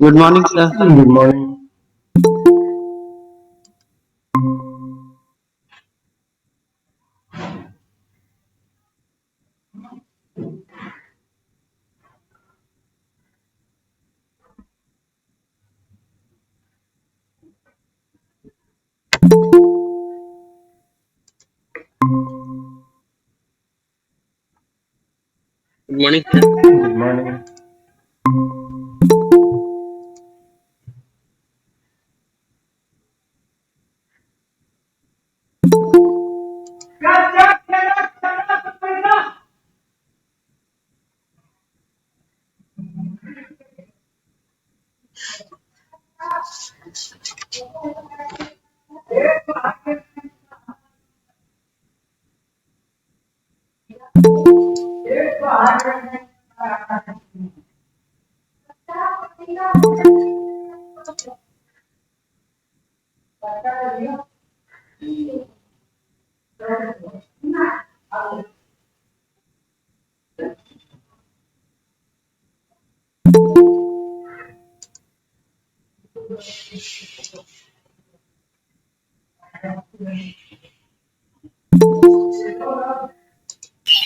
Good morning, sir. Good morning. Good morning, sir. Good morning.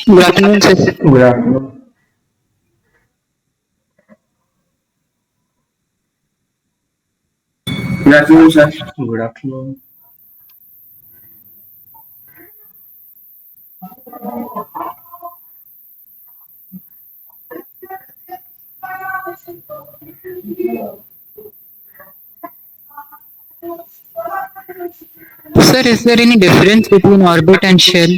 Good afternoon, sir. Good afternoon. Good afternoon, sir. Good afternoon. Sir, is there any difference between orbit and shell?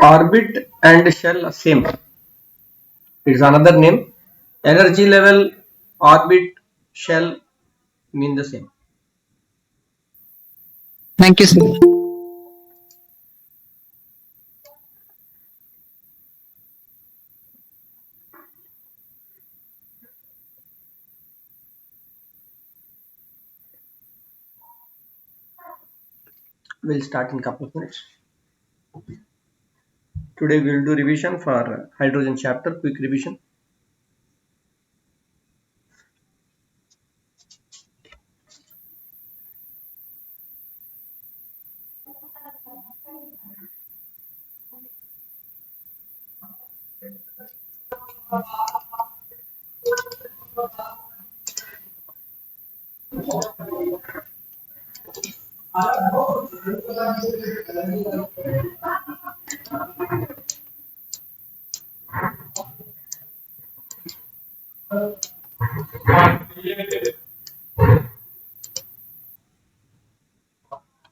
Orbit and shell same. It's another name. Energy level, orbit, shell mean the same. Thank you, sir. We'll start in couple of minutes. Today we'll do revision for hydrogen chapter, quick revision.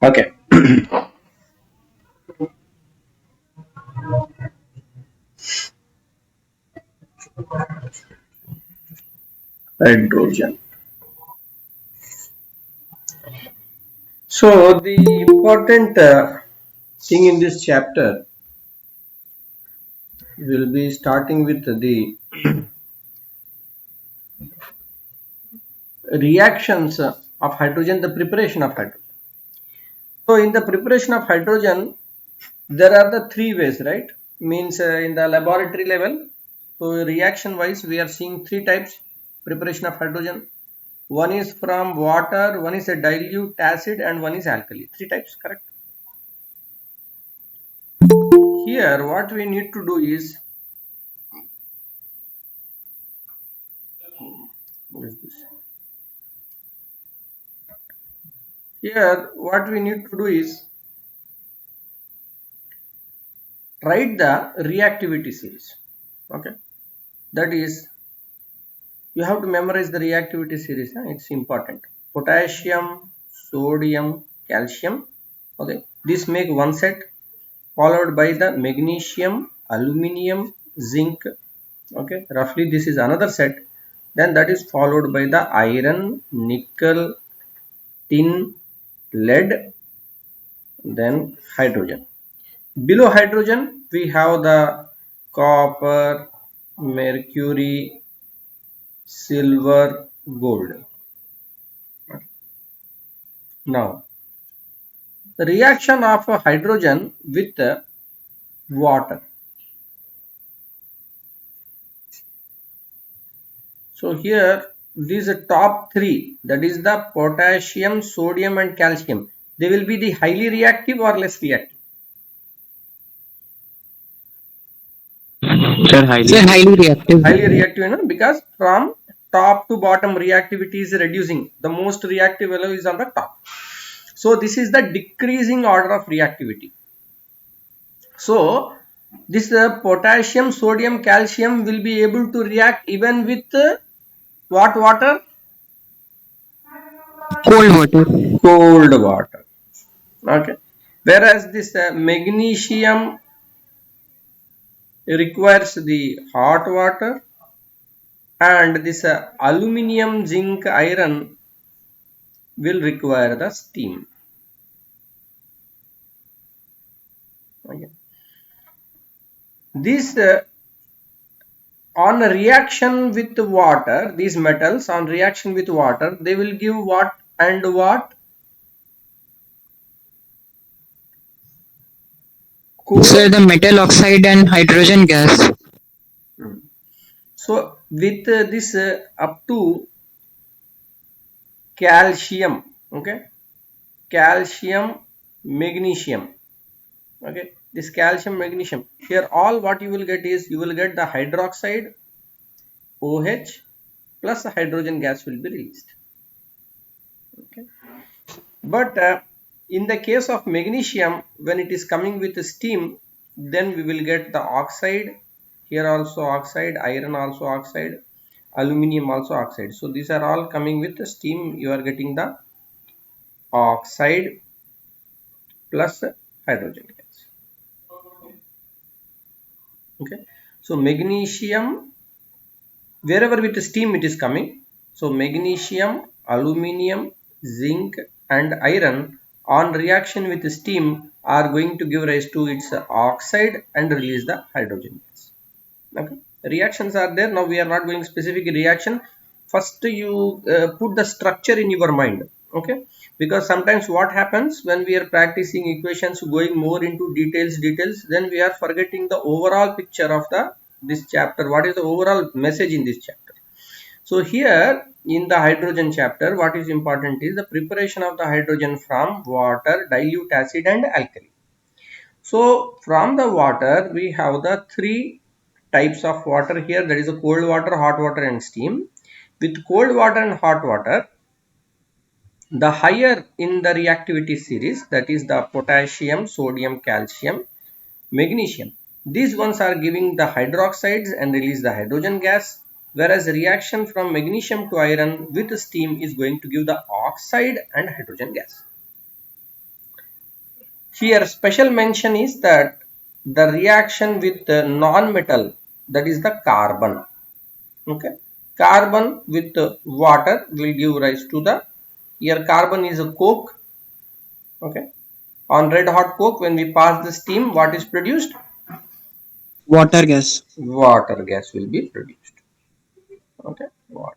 Okay. Hydrogen. So the important thing in this chapter will be starting with the reactions of hydrogen, the preparation of hydrogen. So in the preparation of hydrogen, there are the three ways, right? Means in the laboratory level, so reaction wise, we are seeing three types preparation of hydrogen. One is from water, one is a dilute acid, and one is alkali. Three types, correct? Here, what we need to do is, what is this? Here, what we need to do is write the reactivity series. Okay, that is, you have to memorize the reactivity series. It's important. Potassium, sodium, calcium. Okay, this make one set, followed by the magnesium, aluminium, zinc. Okay, roughly this is another set. Then that is followed by the iron, nickel, tin, lead, then hydrogen. Below hydrogen, we have the copper, mercury, silver, gold. Now, the reaction of hydrogen with water. So here, these top three, that is the potassium, sodium, and calcium, they will be the highly reactive or less reactive. Sir, highly reactive. Highly reactive, because from top to bottom reactivity is reducing. The most reactive value is on the top. So this is the decreasing order of reactivity. So this potassium, sodium, calcium will be able to react even with what water? Cold water. Cold water. Okay. Whereas this magnesium requires the hot water, and this aluminium, zinc, iron will require the steam. Okay. This on reaction with water, these metals on reaction with water, they will give what and what? Cold. Sir, the metal oxide and hydrogen gas. So with this up to calcium, okay, calcium, magnesium, okay, this calcium, magnesium, here all what you will get is, you will get the hydroxide, OH, plus the hydrogen gas will be released. Okay. But in the case of magnesium, when it is coming with steam, then we will get the oxide, here also oxide, iron also oxide, aluminium also oxide. So these are all coming with the steam, you are getting the oxide plus hydrogen gas. Okay, so magnesium, wherever with steam it is coming, so magnesium, aluminium, zinc, and iron on reaction with steam are going to give rise to its oxide and release the hydrogen gas. Okay, reactions are there. Now we are not going specific reaction. First you put the structure in your mind. Okay, because sometimes what happens when we are practicing equations, going more into details, then we are forgetting the overall picture of this chapter. What is the overall message in this chapter? So here in the hydrogen chapter, what is important is the preparation of the hydrogen from water, dilute acid, and alkali. So from the water, we have the three types of water here, that is a cold water, hot water, and steam. With cold water and hot water, the higher in the reactivity series, that is the potassium, sodium, calcium, magnesium, these ones are giving the hydroxides and release the hydrogen gas. whereas reaction from magnesium to iron with steam is going to give the oxide and hydrogen gas. Here special mention is that the reaction with the non-metal, that is the carbon. Okay, carbon with water will give rise to the, here carbon is a coke. Okay, on red hot coke, when we pass the steam, what is produced? Water gas. Water gas will be produced. Okay, water.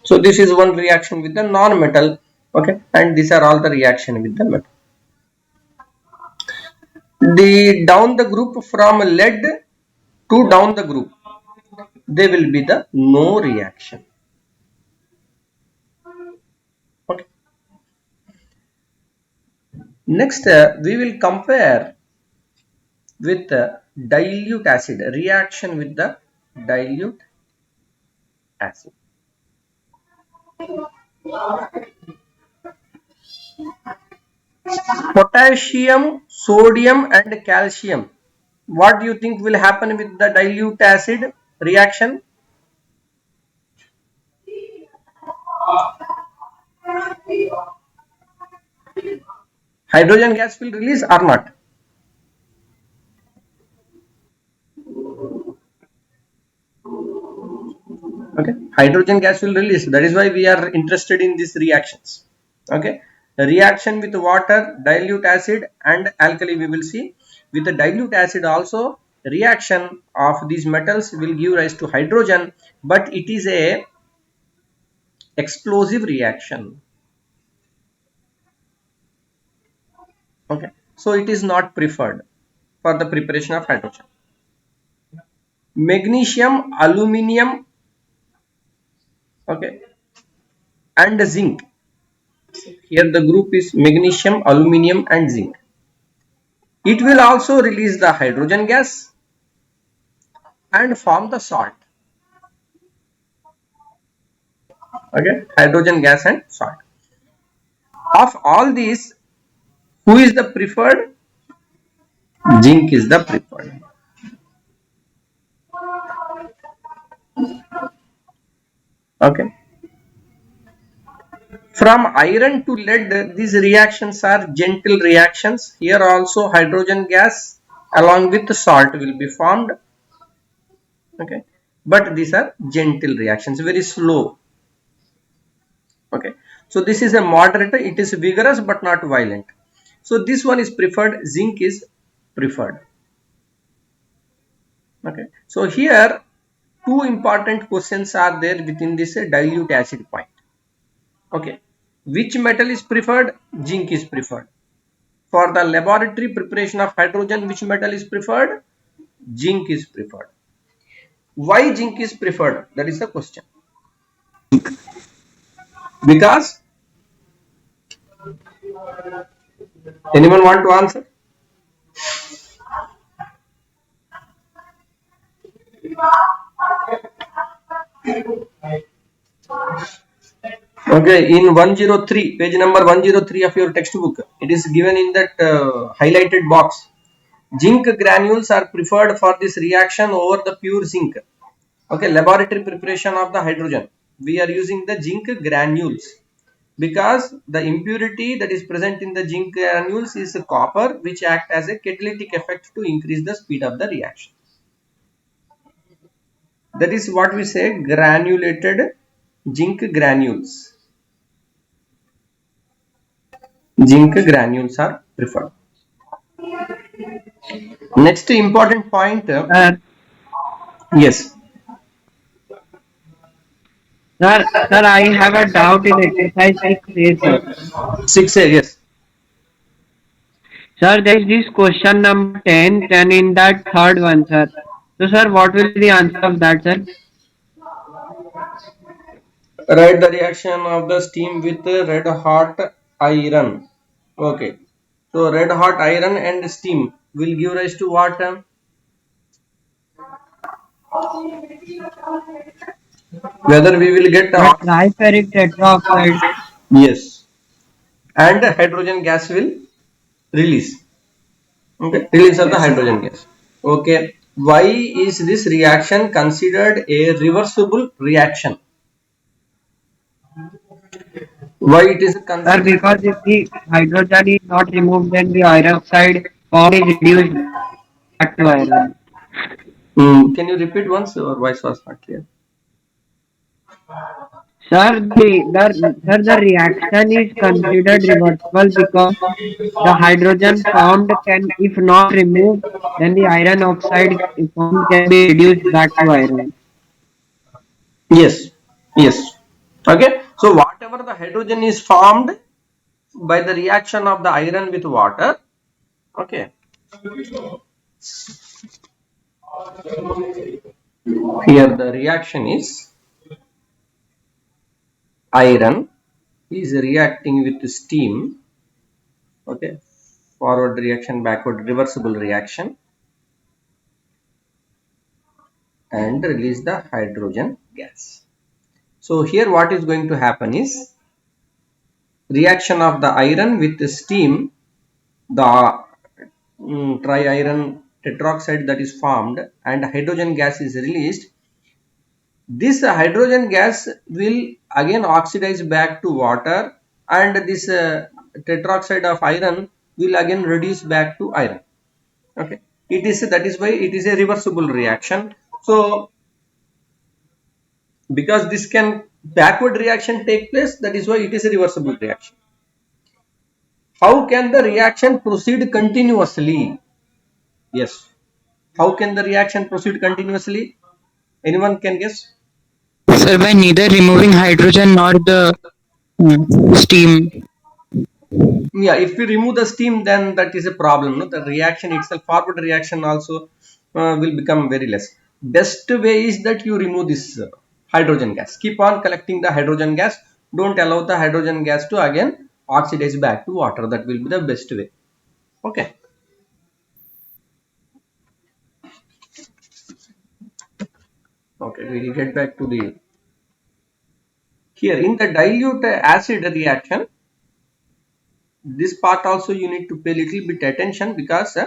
So this is one reaction with the non-metal. Okay, and these are all the reaction with the metal. The down the group from lead to down the group, they will be the no reaction. Okay. Next, we will compare with dilute acid, reaction with the dilute acid. Potassium, sodium and calcium. What do you think will happen with the dilute acid reaction? Hydrogen gas will release or not? Okay, hydrogen gas will release. That is why we are interested in these reactions. Okay, the reaction with water, dilute acid and alkali we will see. With the dilute acid also, reaction of these metals will give rise to hydrogen, but it is a explosive reaction. Okay, so it is not preferred for the preparation of hydrogen. Magnesium, aluminium, okay, and zinc. Here the group is magnesium, aluminium and zinc. It will also release the hydrogen gas and form the salt. Okay, hydrogen gas and salt. Of all these, who is the preferred? Zinc is the preferred. Okay. From iron to lead, these reactions are gentle reactions. Here also hydrogen gas along with salt will be formed. Okay, but these are gentle reactions, very slow. Okay, so this is a moderator. It is vigorous but not violent. So this one is preferred. Zinc is preferred. Okay, so here two important questions are there within this dilute acid point. Okay, which metal is preferred? Zinc is preferred. For the laboratory preparation of hydrogen, which metal is preferred? Zinc is preferred. Why zinc is preferred? That is the question. Because, anyone want to answer? Okay, in 103, page number 103 of your textbook, it is given in that highlighted box. Zinc granules are preferred for this reaction over the pure zinc. Okay, laboratory preparation of the hydrogen. We are using the zinc granules because the impurity that is present in the zinc granules is copper, which act as a catalytic effect to increase the speed of the reaction. That is what we say granulated zinc granules. Zinc granules are preferred. Next important point. Yes. Sir, I have a doubt in exercise 6A, sir. 6A, yes. Sir, there is this question number 10, and in that third one, sir. So, sir, what will be the answer of that, sir? Write the reaction of the steam with red hot iron. Okay. So red hot iron and steam will give rise to what? Whether we will get Triferric tetraoxide. yes, and hydrogen gas will release. Okay, release of the hydrogen gas. Okay. Why is this reaction considered a reversible reaction? Why it is Sir, considered? because if the hydrogen is not removed, then the iron oxide form is reduced back to iron. Can you repeat once? Your voice was not clear. Sir, the reaction is considered reversible because the hydrogen formed can, if not removed, then the iron oxide formed can be reduced back to iron. Yes, yes. Okay. So whatever the hydrogen is formed by the reaction of the iron with water. Okay. Here the reaction is iron is reacting with steam. Okay. Forward reaction, backward reversible reaction, and release the hydrogen gas. So here what is going to happen is reaction of the iron with the steam, the tri-iron tetroxide that is formed and hydrogen gas is released. This hydrogen gas will again oxidize back to water, and this tetroxide of iron will again reduce back to iron. Okay, that is why it is a reversible reaction. So because this can backward reaction take place, that is why it is a reversible reaction. How can the reaction proceed continuously? Yes. How can the reaction proceed continuously? Anyone can guess? Sir, by neither removing hydrogen nor the steam. Yeah, if we remove the steam, then that is a problem. No? The reaction itself, forward reaction also will become very less. Best way is that you remove this hydrogen gas. Keep on collecting the hydrogen gas. Don't allow the hydrogen gas to again oxidize back to water. That will be the best way. Okay. Okay, we will get back to the here in the dilute acid reaction. This part also you need to pay little bit attention because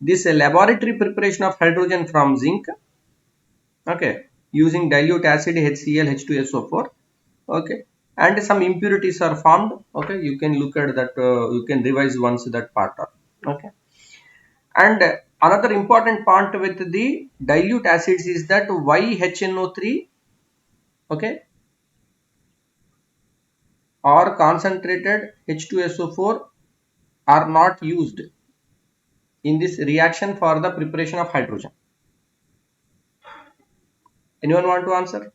this laboratory preparation of hydrogen from zinc, okay, using dilute acid HCl H2SO4, okay, and some impurities are formed. Okay, you can look at that, you can revise once that part up. Okay, and another important point with the dilute acids is that YHNO3, okay, or concentrated H2SO4 are not used in this reaction for the preparation of hydrogen. Anyone want to answer?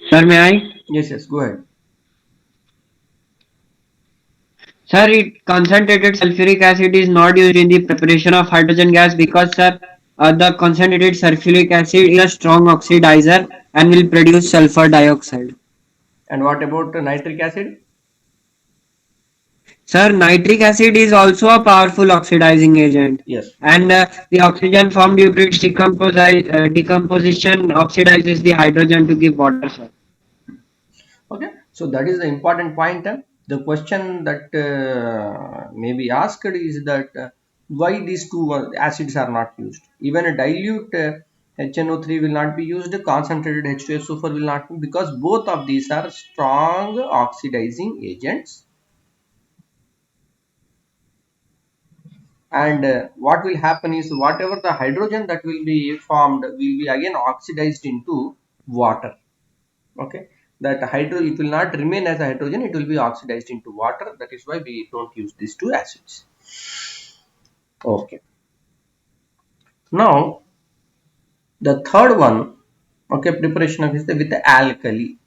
Sir, may I? Yes, yes, go ahead. Sir, concentrated sulfuric acid is not used in the preparation of hydrogen gas because, sir, the concentrated sulfuric acid is a strong oxidizer and will produce sulfur dioxide. And what about nitric acid? Sir, nitric acid is also a powerful oxidizing agent, Yes. and the oxygen formed due to its decomposition oxidizes the hydrogen to give water, sir. Okay. So that is the important point. The question that may be asked is that why these two acids are not used. Even a dilute HNO3 will not be used. Concentrated H2SO4 will not be, because both of these are strong oxidizing agents. And what will happen is whatever the hydrogen that will be formed will be again oxidized into water. Okay, that hydro, it will not remain as a hydrogen, it will be oxidized into water. That is why we don't use these two acids. Okay, now the third one, okay, preparation of is with the alkali.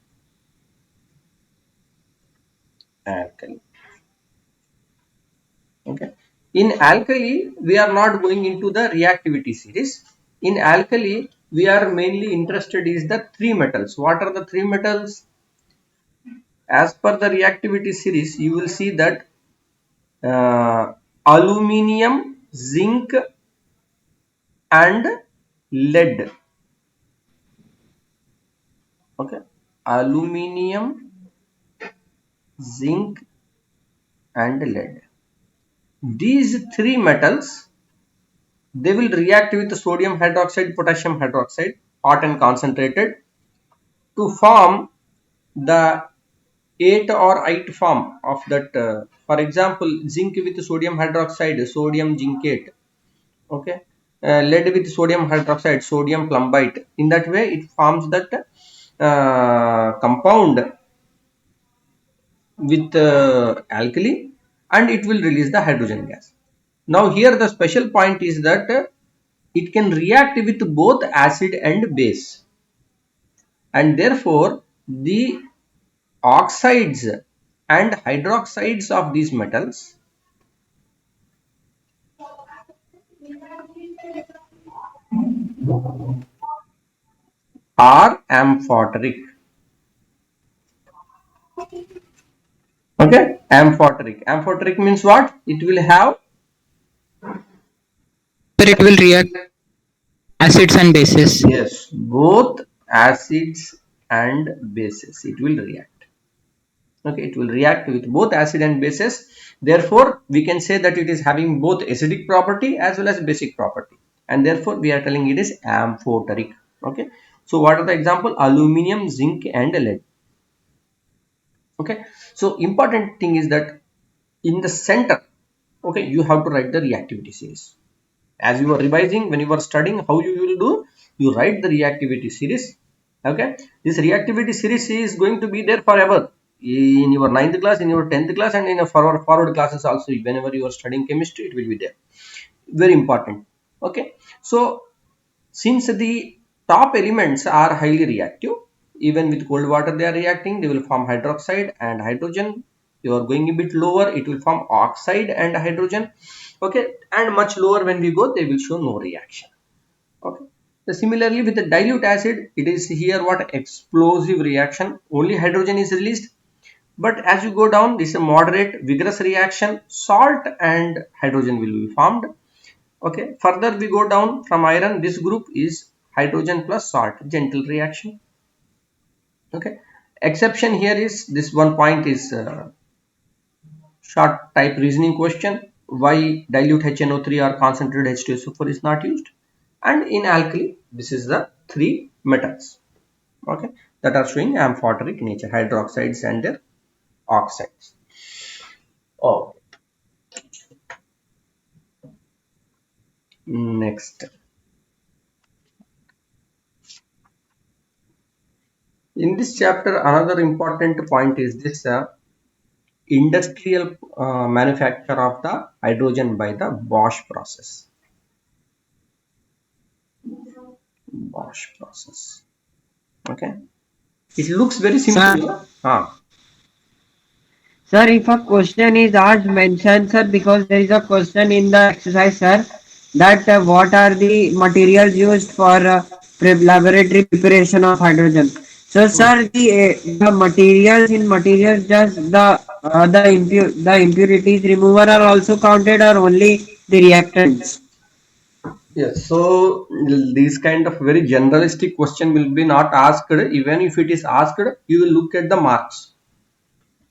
Okay, in alkali we are not going into the reactivity series. In alkali we are mainly interested is the three metals. What are the three metals? As per the reactivity series, you will see that aluminium, zinc, and lead. Okay, aluminium, zinc, and lead. These three metals, they will react with sodium hydroxide, potassium hydroxide, hot and concentrated, to form the 8 or 8 form of that. For example, zinc with sodium hydroxide, sodium zincate. Okay. Lead with sodium hydroxide, sodium plumbite. In that way, it forms that compound with alkali, and it will release the hydrogen gas. Now here the special point is that it can react with both acid and base, and therefore the oxides and hydroxides of these metals are amphoteric. Okay, amphoteric. Amphoteric means what? It will have, Sir, it will react acids and bases. yes, both acids and bases. It will react. Okay, it will react with both acid and bases. Therefore, we can say that it is having both acidic property as well as basic property, and therefore we are telling it is amphoteric. Okay, so what are the example? Aluminium, zinc, and lead. Okay, so important thing is that in the center, okay, you have to write the reactivity series. As you are revising, when you are studying, how you will do, you write the reactivity series. Okay, this reactivity series is going to be there forever in your 9th class, in your 10th class, and in a forward classes also. Whenever you are studying chemistry, it will be there. Very important. Okay, so since the top elements are highly reactive, even with cold water they are reacting, they will form hydroxide and hydrogen. You are going a bit lower, it will form oxide and hydrogen. Okay, and much lower when we go, they will show no reaction. Okay. So similarly with the dilute acid, it is here what? Explosive reaction. Only hydrogen is released. But as you go down, this is a moderate vigorous reaction. Salt and hydrogen will be formed. Okay, further we go down from iron, this group is hydrogen plus salt, gentle reaction. Okay, exception here is this one point is short type reasoning question, why dilute HNO3 or concentrated H2SO4 is not used, and in alkali this is the three metals, okay, that are showing amphoteric nature, hydroxides and their oxides. Oh, next. In this chapter, another important point is this industrial manufacture of the hydrogen by the Bosch process. Bosch process. Okay. It looks very Sir, simple. Ah, Sir, if a question is asked, mention, sir, because there is a question in the exercise, sir, that what are the materials used for laboratory preparation of hydrogen. So, hmm. sir, the materials in materials, just the impurities remover are also counted, or only the reactants? Yes. So this kind of very generalistic question will be not asked. Even if it is asked, you will look at the marks.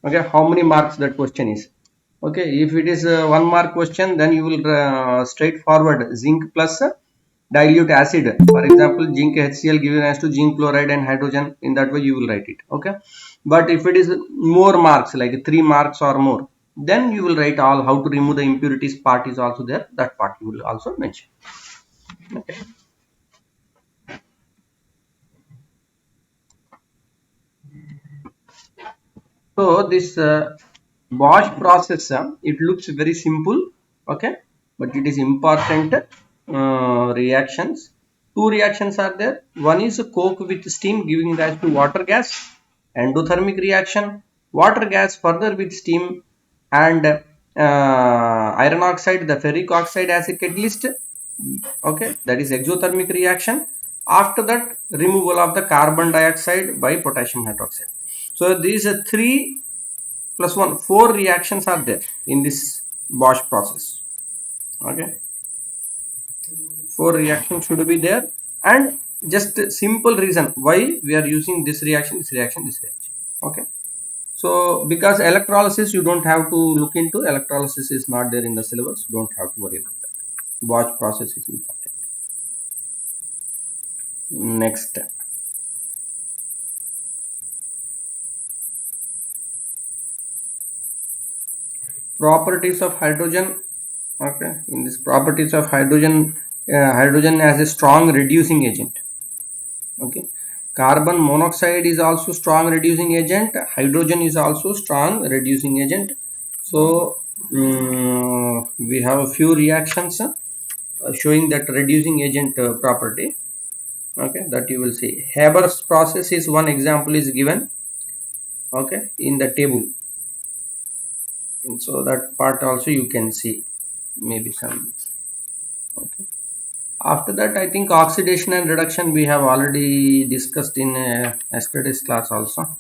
Okay, how many marks that question is. Okay, if it is a 1 mark question, then you will straightforward zinc plus dilute acid. For example, zinc HCl given as to zinc chloride and hydrogen. In that way you will write it. Okay, but if it is more marks, like 3 marks or more, then you will write all how to remove the impurities part is also there. That part you will also mention. Okay. So this Bosch process, it looks very simple, okay, but it is important reactions. Two reactions are there. One is coke with steam giving rise to water gas, endothermic reaction. Water gas further with steam and iron oxide, the ferric oxide as a catalyst. Okay, that is exothermic reaction. After that, removal of the carbon dioxide by potassium hydroxide. So these are 3 plus 1, 4 reactions are there in this Bosch process. Okay, 4 reactions should be there, and just simple reason why we are using this reaction, this reaction, this reaction. Okay, So because electrolysis you don't have to look into, electrolysis is not there in the syllabus, don't have to worry about that. Watch process is important. Next, properties of hydrogen. Okay, in this properties of hydrogen, hydrogen as a strong reducing agent. Okay, carbon monoxide is also strong reducing agent, hydrogen is also strong reducing agent. So we have a few reactions showing that reducing agent property. Okay, that you will see. Haber's process is one example is given, okay, in the table. And so that part also you can see maybe some. Okay, after that I think oxidation and reduction we have already discussed in yesterday's class also.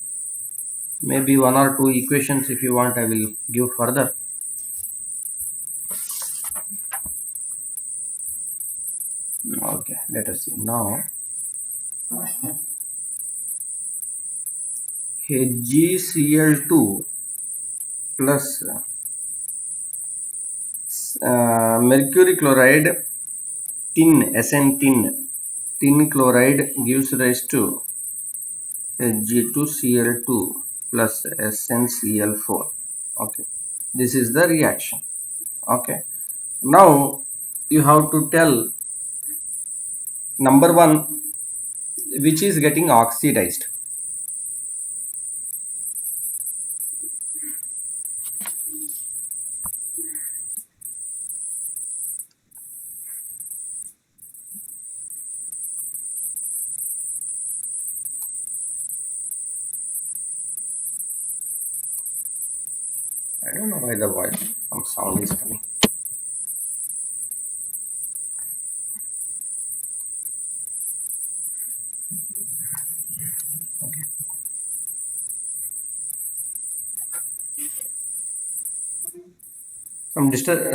Maybe one or two equations if you want I will give further. Okay, let us see now. HgCl2 plus mercury chloride, tin, tin chloride gives rise to Hg2Cl2 plus SnCl4. Okay, this is the reaction. Okay, now you have to tell number one which is getting oxidized. I don't know why the voice some sound is coming.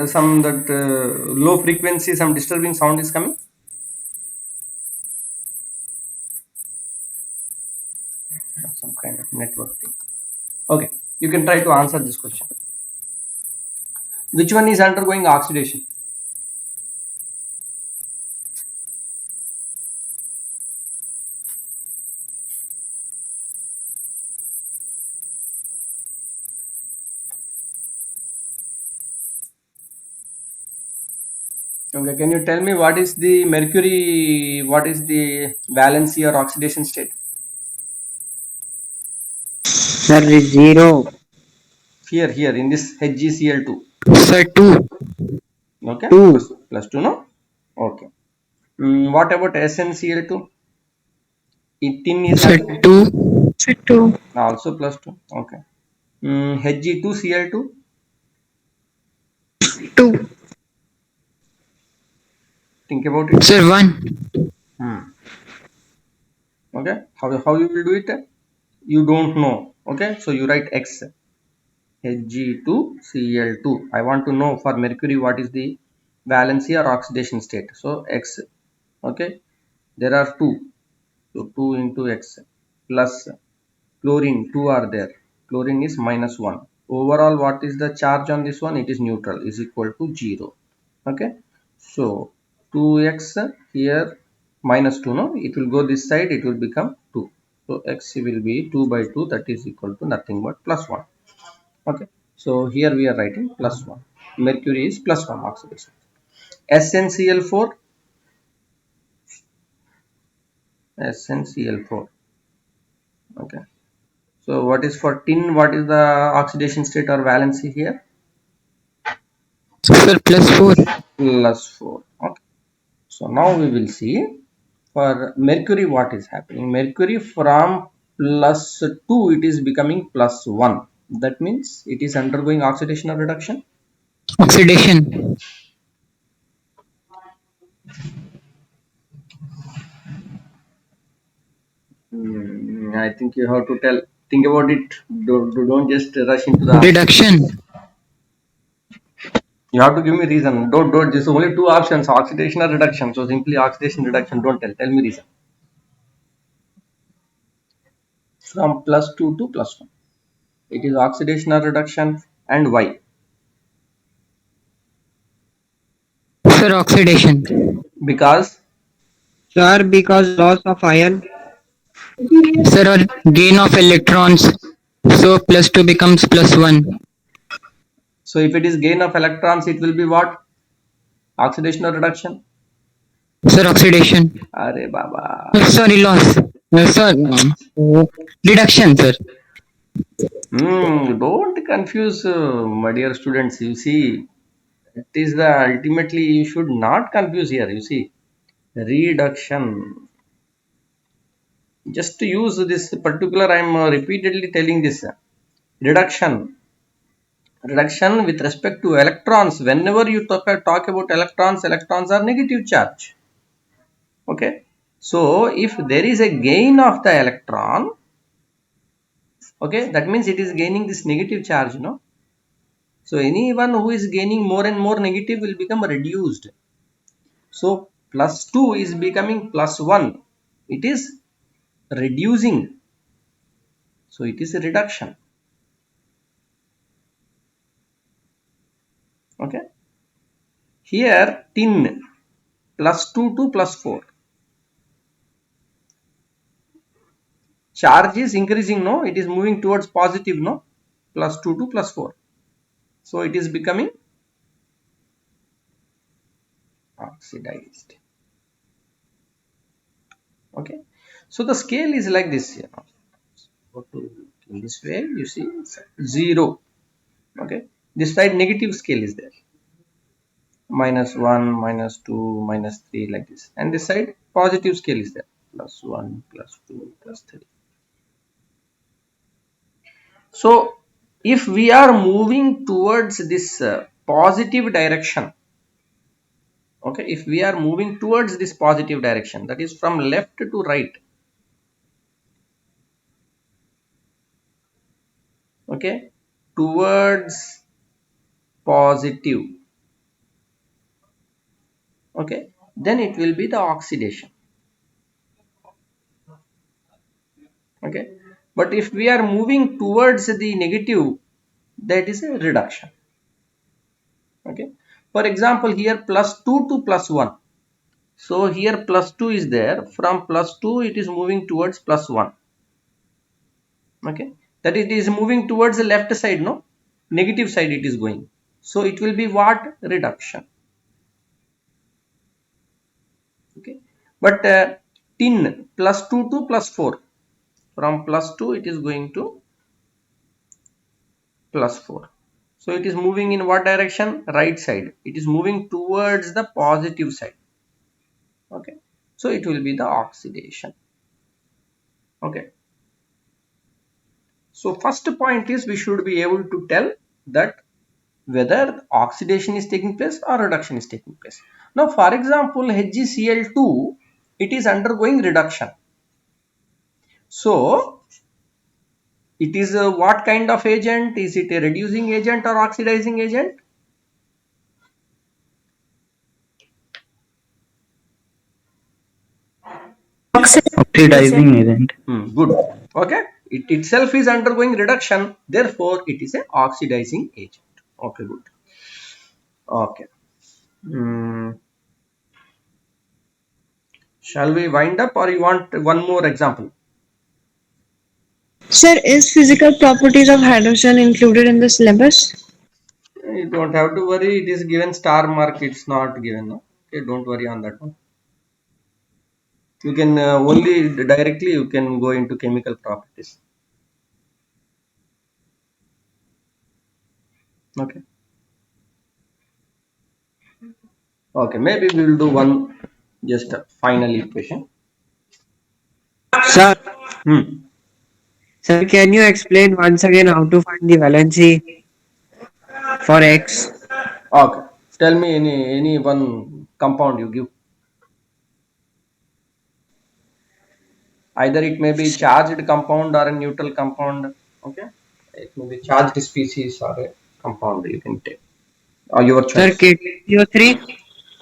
Some that low frequency, some disturbing sound is coming. Some kind of network thing. Okay, you can try to answer this question. Which one is undergoing oxidation? Okay, can you tell me what is the mercury, what is the valency or oxidation state? Sir, is zero. Here in this HgCl2. Sir, 2. Okay, 2. plus 2, no? Okay. What about SnCl2? Tin is Sir, having 2. Sir, 2. also plus 2. Okay. Hg2Cl2? 2. Think about it. Sir, 1. Okay, how you will do it? You don't know. Okay, so you write X. Hg2Cl2. I want to know for mercury what is the valency or oxidation state. So X. Okay, there are 2. So 2 into X plus chlorine, 2 are there. Chlorine is minus 1. Overall, what is the charge on this one? It is neutral, is equal to 0. Okay, so 2x here minus 2, no? It will go this side, it will become 2. So x will be 2 by 2, that is equal to nothing but plus 1. Okay, so here we are writing plus 1. Mercury is plus 1 oxidation. SnCl4, SnCl4. Okay, so what is for tin? What is the oxidation state or valency here? Sir, plus 4. Plus 4. Okay, so now we will see for mercury what is happening. Mercury from plus 2 it is becoming plus 1. That means it is undergoing oxidation or reduction. Oxidation. I think you have to think about it. Don't just rush into the answer. Reduction. You have to give me reason. Don't. There's only two options: oxidation or reduction. So simply oxidation, reduction. Don't tell. Tell me reason. From plus 2 to plus 1. It is oxidation or reduction, and why? Sir, oxidation. Because Sir, because loss of iron. Sir, or gain of electrons. So plus 2 becomes plus 1. so if it is gain of electrons, it will be what? Oxidation or reduction? Sir, oxidation. Arey Baba. Sorry, loss. Sir, reduction, sir. Don't confuse, my dear students. You see, it is the ultimately you should not confuse here. You see, reduction. Just to use this particular, I am repeatedly telling this reduction. Reduction with respect to electrons. Whenever you talk about electrons, electrons are negative charge. Okay. So if there is a gain of the electron, okay, that means it is gaining this negative charge, no? So anyone who is gaining more and more negative will become reduced. So plus 2 is becoming plus 1. It is reducing. So it is a reduction. Okay. Here tin plus 2 to plus 4. Charge is increasing, no? It is moving towards positive, no? Plus 2 to plus 4. So it is becoming oxidized. Okay. So the scale is like this, you know. Go to in this way, you see 0. Okay. This side negative scale is there. Minus 1, minus 2, minus 3 like this. And this side positive scale is there. Plus 1, plus 2, plus 3. So if we are moving towards this positive direction, okay, if we are moving towards this positive direction, that is from left to right, okay, towards positive, okay, then it will be the oxidation. Okay, but if we are moving towards the negative, that is a reduction. Okay, for example, here plus 2 to plus 1. So here plus 2 is there. From plus 2 it is moving towards plus 1. Okay, that it is moving towards the left side, no, negative side it is going. So it will be what? Reduction. Okay, but tin plus 2 to plus 4. From plus 2 it is going to plus 4. So it is moving in what direction? Right side. It is moving towards the positive side. Okay, so it will be the oxidation. Okay, so first point is we should be able to tell that whether oxidation is taking place or reduction is taking place. Now for example, HgCl2, it is undergoing reduction. So it is what kind of agent? Is it a reducing agent or oxidizing agent? Oxidizing agent. Good. Okay, it itself is undergoing reduction, therefore it is an oxidizing agent. Okay, good. Okay. Shall we wind up or you want one more example? Sir, is physical properties of hydrogen included in the syllabus? You don't have to worry, it is given star mark, it's not given. No? Okay, don't worry on that one. You can only directly you can go into chemical properties. Okay. Okay, maybe we will do one just a final equation. Sir, Hmm. sir, can you explain once again how to find the valency for X? Okay. Tell me any one compound you give. Either it may be charged compound or a neutral compound. Okay. It may be charged species or a compound you can take. Or your Sir, choice. K2CO3?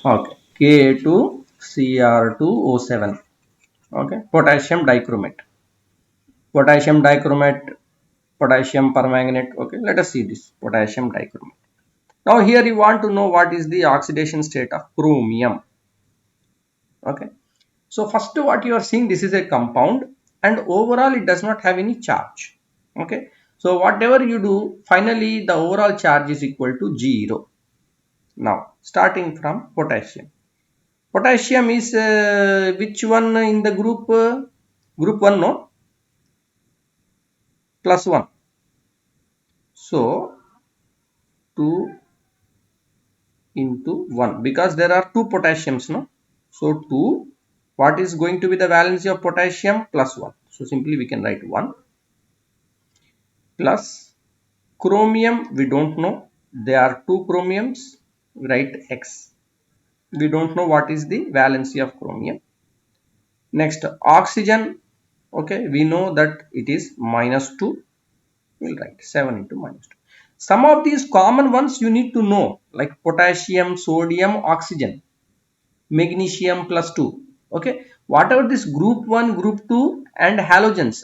Okay. Ka2Cr2O7. Okay. Potassium dichromate. Potassium dichromate. potassium permanganate. Okay, let us see this potassium dichromate. Now here you want to know what is the oxidation state of chromium. Okay, so first what you are seeing, this is a compound and overall it does not have any charge. Okay, so whatever you do, finally the overall charge is equal to 0. Now starting from potassium. Potassium is which one in the group? Group 1, no? Plus 1. So 2 into 1, because there are two potassiums, no? So 2, what is going to be the valency of potassium? Plus 1. So simply we can write 1 plus chromium, we don't know. There are two chromiums, we write X. We don't know what is the valency of chromium. Next, oxygen, okay, we know that it is -2. We'll write 7 into -2. Some of these common ones you need to know, like potassium, sodium, oxygen, magnesium plus 2. Okay, whatever this group 1, group 2 and halogens,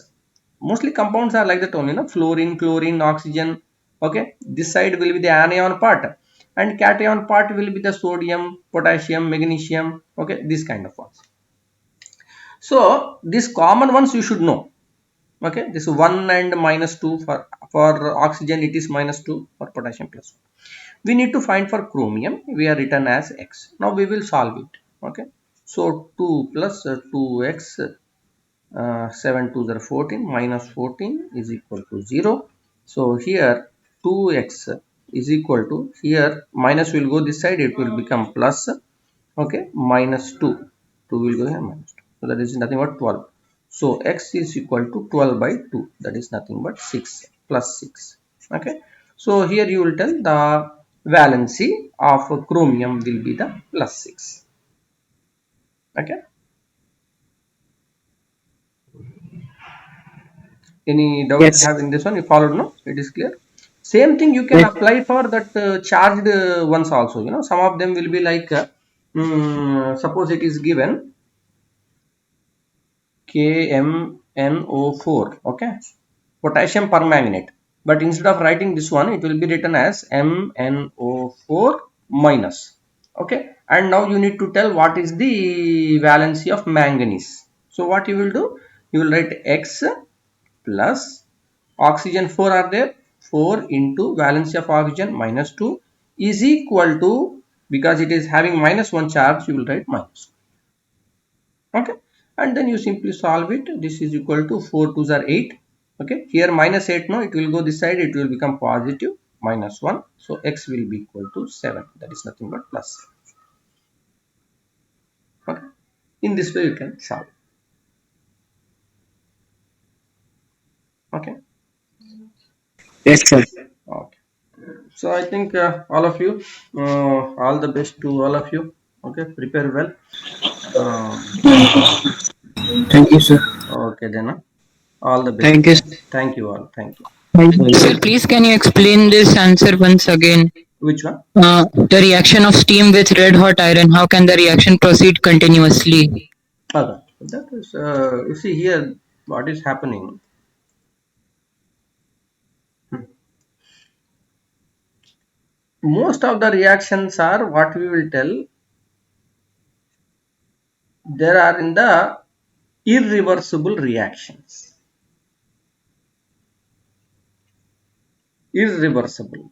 mostly compounds are like that only, no? Fluorine, chlorine, oxygen. Okay, this side will be the anion part and cation part will be the sodium, potassium, magnesium. Okay, this kind of ones. So these common ones you should know. Okay, this 1 and -2 for oxygen, it is -2, for potassium plus 1. We need to find for chromium, we are written as X. Now we will solve it. Okay, so 2 plus 2x, 7 2s are 14, minus 14 is equal to 0. So here 2x is equal to, here minus will go this side, it will become plus. Okay, minus 2, 2 will go here, minus 2, so that is nothing but 12. So X is equal to 12 by 2, that is nothing but 6, plus 6. Okay, so here you will tell the valency of chromium will be the plus 6. Okay, any doubt Yes. have in this one? You followed, no? It is clear. Same thing you can apply for that charged ones also. You know, some of them will be like suppose it is given KMNO4, okay, potassium permanganate, but instead of writing this one, it will be written as MnO4 minus. Okay, and now you need to tell what is the valency of manganese. So what you will do, you will write X plus oxygen 4 are there, 4 into valency of oxygen -2 is equal to, because it is having -1 charge, you will write minus. Okay, and then you simply solve it. This is equal to 4 2s are 8. Okay, here -8, no, it will go this side, it will become positive, -1. So X will be equal to 7, that is nothing but plus 7. Okay, in this way you can solve. Okay, Yes, sir. okay. So I think all of you, all the best to all of you. Okay, prepare well. Thank you, sir. Okay then, all the best. Thank you. Thank you all. Thank you. Sir, please can you explain this answer once again? Which one? The reaction of steam with red hot iron, how can the reaction proceed continuously? Okay, that is, you see here what is happening. Most of the reactions are what we will tell, there are in the irreversible reactions. Irreversible.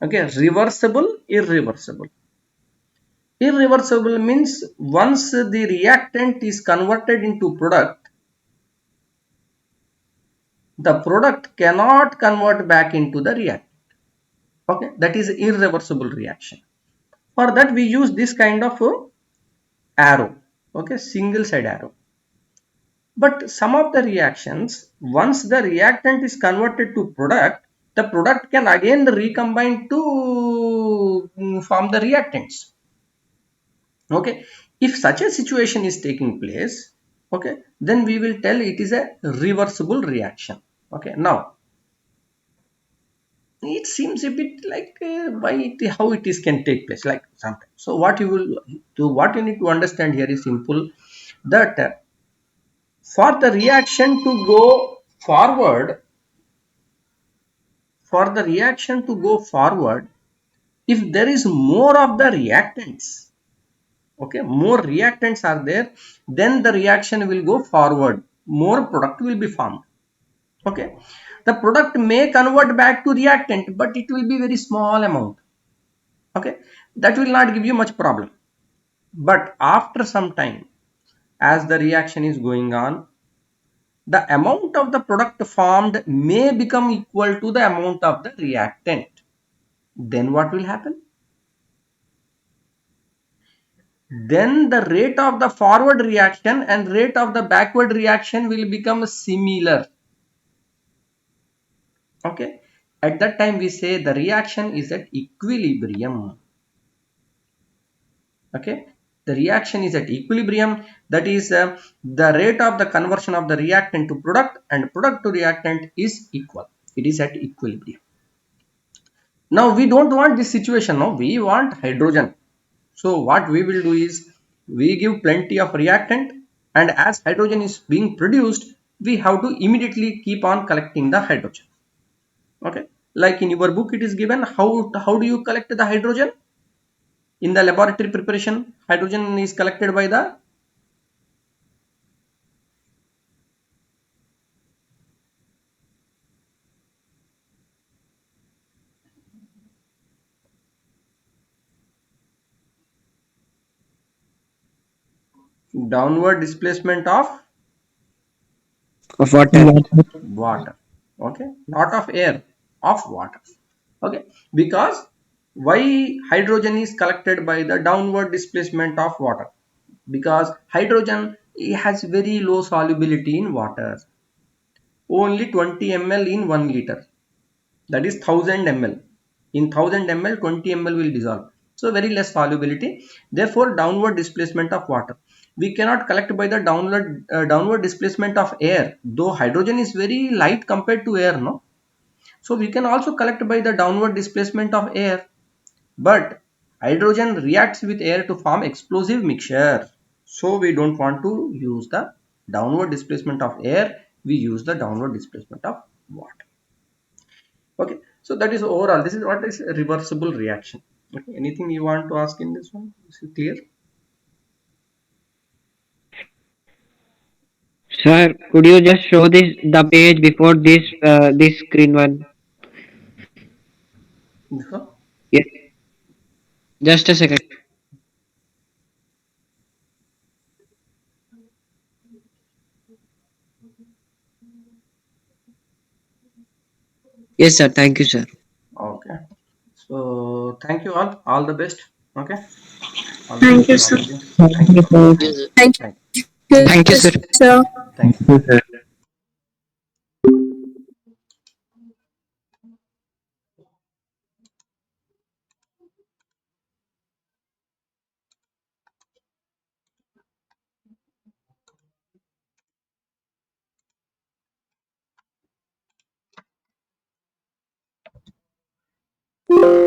Okay, reversible, irreversible. Irreversible means once the reactant is converted into product, the product cannot convert back into the reactant. Okay, that is irreversible reaction. For that we use this kind of arrow. Okay, single side arrow. But some of the reactions, once the reactant is converted to product, the product can again recombine to form the reactants. Okay, if such a situation is taking place, okay, then we will tell it is a reversible reaction. Okay, now it seems a bit like how it is can take place, like sometimes. So what you will do, what you need to understand here is simple, that for the reaction to go forward, for the reaction to go forward, if there is more of the reactants, okay, more reactants are there, then the reaction will go forward, more product will be formed. Okay, the product may convert back to reactant, but it will be very small amount. Okay, that will not give you much problem. But after some time, as the reaction is going on, the amount of the product formed may become equal to the amount of the reactant. Then what will happen? Then the rate of the forward reaction and rate of the backward reaction will become similar. Okay, at that time we say the reaction is at equilibrium. Okay, the reaction is at equilibrium, that is the rate of the conversion of the reactant to product and product to reactant is equal, it is at equilibrium. Now we don't want this situation, no, we want hydrogen. So what we will do is we give plenty of reactant, and as hydrogen is being produced, we have to immediately keep on collecting the hydrogen. Okay, like in your book it is given how do you collect the hydrogen in the laboratory preparation. Hydrogen is collected by the downward displacement of Of water. water. Okay, not of air, of water. Okay, because why hydrogen is collected by the downward displacement of water? Because hydrogen has very low solubility in water, only 20 ml in 1 liter, that is 1000 ml. In 1000 ml 20 ml will dissolve, so very less solubility, therefore downward displacement of water. We cannot collect by the downward displacement of air, though hydrogen is very light compared to air, no. So we can also collect by the downward displacement of air, but hydrogen reacts with air to form explosive mixture. So we don't want to use the downward displacement of air, we use the downward displacement of water. Okay, so that is overall, this is what is a reversible reaction. Okay, anything you want to ask in this one? Is it clear? Sir, could you just show this the page before this screen one? Before? Yes. Just a second. Yes, sir. Thank you, sir. Okay, so thank you all the best. Okay, all the Thank best you, to all sir. of you. Thank Thank you, you, sir. thank you, Thank thank Thank you, you, sir. sir. you, thank you.